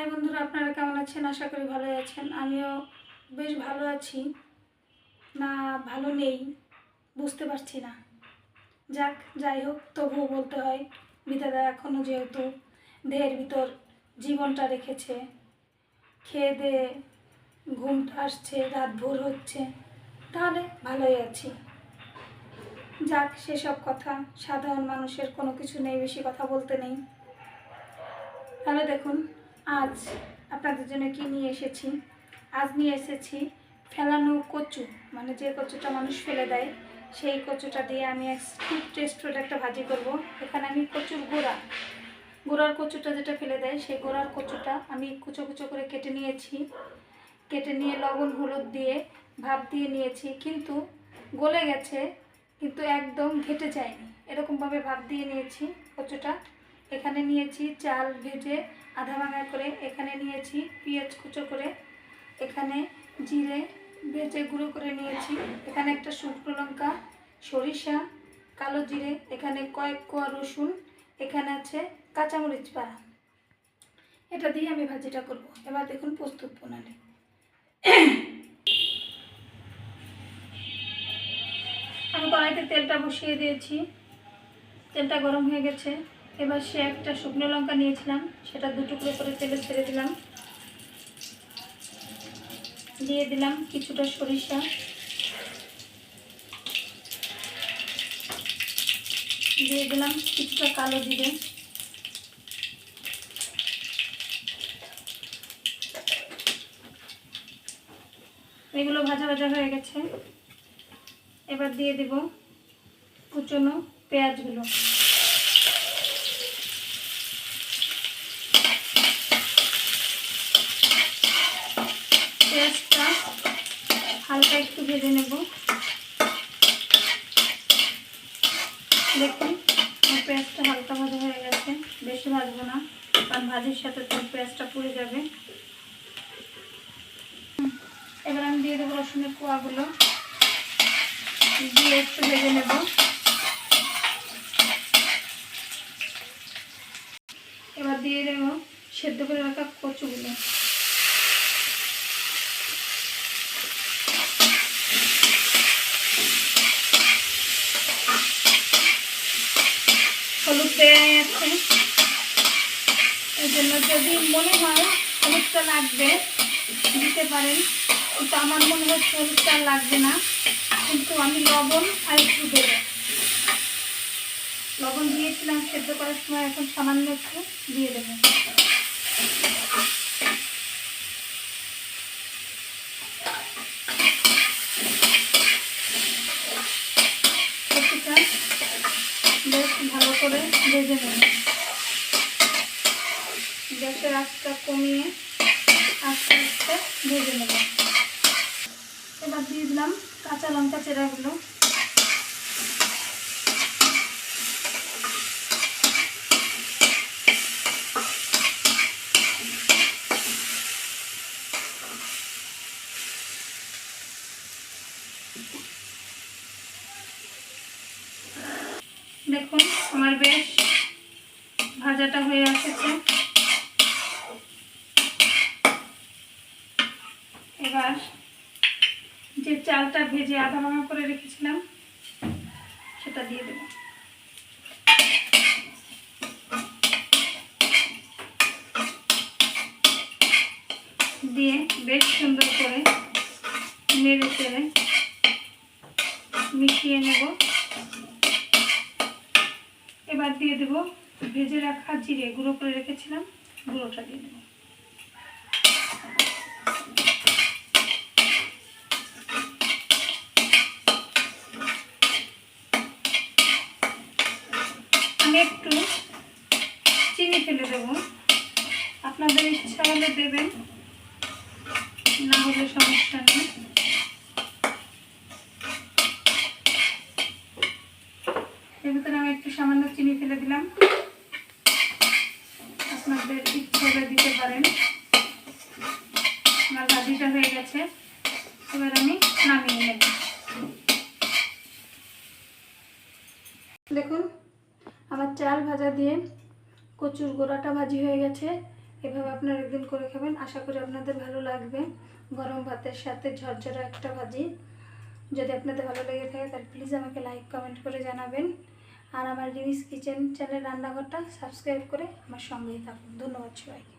High বন্ধুরা, আপনারা কেমন আছেন? আশা করি ভালো আছেন। আমিও বেশ ভালো আছি, না ভালো নেই বুঝতে পারছি না। যাই হোক, তবুও বলতে হয় বিধাতা এখনও যেহেতু দেহের ভিতর জীবনটা রেখেছে, খেয়ে দিয়ে ঘুমটা আসছে, রাত ভোর হচ্ছে, তাহলে ভালোই আছি। সেসব কথা, সাধারণ মানুষের কোনো কিছু নেই, বেশি কথা বলতে নেই। তাহলে দেখুন, আজ আপনাদের জন্য কি নিয়ে এসেছি। আজ নিয়ে এসেছি ফেলানো কচু, মানে যে কচুটা মানুষ ফেলে দেয়, সেই কচুটা দিয়ে আমি খুব টেস্টফুল একটা ভাজি করব। এখানে আমি কচুর গোড়ার কচুটা যেটা ফেলে দেয়, সেই গোড়ার কচুটা আমি কুচো কুচো করে কেটে নিয়েছি। কেটে নিয়ে লবণ হলুদ দিয়ে ভাপ দিয়ে নিয়েছি, কিন্তু গলে গেছে, কিন্তু একদম ঘেটে যায়নি। এরকমভাবে ভাপ দিয়ে নিয়েছি কচুটা। এখানে নিয়েছি চাল ভেজে আধা ভাঙা করে, এখানে নিয়েছি পেঁয়াজ কুচো করে, এখানে জিরে ভেজে গুঁড়ো করে নিয়েছি, এখানে একটা শুকনো লঙ্কা, সরিষা, কালো জিরে, এখানে কয়েক কোয়া রসুন, এখানে আছে কাঁচামরিচ পাড়া। এটা দিয়ে আমি ভাজিটা করব। এবার দেখুন প্রস্তুত প্রণালী। আমি কড়াইতে তেলটা বসিয়ে দিয়েছি, তেলটা গরম হয়ে গেছে। এবার সে একটা শুকনো লঙ্কা নিয়েছিলাম, সেটা দু টুকরো করে তেলে ছেড়ে দিলাম। দিয়ে দিলাম কিছুটা সরিষা, দিয়ে দিলাম কিছুটা কালো জিরে, এগুলো ভাজা ভাজা হয়ে গেছে। এবার দিয়ে দেব কুচনো পেঁয়াজগুলো। পেঁয়াজটা হালকা একটু ভেজে নেব। দেখুন আমার পেঁয়াজটা হালকা ভাজা হয়ে গেছে, বেশি ভাজবো না, কারণ ভাজির সাথে তো পেঁয়াজটা পুড়ে যাবে। এবার আমি দিয়ে দেবো রসুনের কোয়াগুলো, দিয়ে একটু ভেজে নেব। এবার দিয়ে দেবো সেদ্ধ করে রাখা কচুগুলো। হলুদ দেওয়াই আছে, এই জন্য যদি মনে হয় হলুদটা লাগবে দিতে পারেন, কিন্তু আমার মনে হচ্ছে হলুদটা লাগবে না, কিন্তু আমি লবণ আর একটু দেব। লবণ দিয়েছিলাম সেদ্ধ করার সময়, এখন সামান্য একটু দিয়ে দেব। কচুটা বেশ ভালো করে ভেজে নেব। গ্যাসের আঁচটা কমিয়ে আস্তে আস্তে ভেজে নেব। এবার দিয়ে দিলাম কাঁচা লঙ্কা চেরাগুলো। দেখুন আমার বেশ ভাজাটা হয়ে এসেছে। এবার যে চালটা ভেজে আধা ভাঙা করে রেখেছিলাম সেটা দিয়ে দেব। দিয়ে বেশ সুন্দর করে নেড়ে চেড়ে মিশিয়ে নেব। এবার দিয়ে দেব ভেজে রাখা জিরে গুঁড়ো করে রেখেছিলাম, গুঁড়োটা দিয়ে দেব। আমি একটু চিনি ফেলে দেব, আপনাদের ইচ্ছা হলে দেবেন, না হলে সমস্যা নেই। এর ভিতরে আমি একটু সামান্য চিনি ফেলে দিলাম, আপনাদের ইচ্ছা হলে দিতে পারেন। আমার ভাজিটা হয়ে গেছে, এবার আমি নামিয়ে নেব। দেখুন আমার চাল ভাজা দিয়ে কচুর গোড়াটা ভাজি হয়ে গেছে। এভাবে আপনারা একদিন করে খাবেন, আশা করি আপনাদের ভালো লাগবে। গরম ভাতের সাথে ঝরঝরা একটা ভাজি। যদি আপনাদের ভালো লেগে থাকে তাহলে প্লিজ আমাকে লাইক কমেন্ট করে জানাবেন। আর আমার রিমিস কিচেন চ্যানেল রান্নাঘরটা সাবস্ক্রাইব করে আমার সঙ্গেই থাকুন। ধন্যবাদ সবাইকে।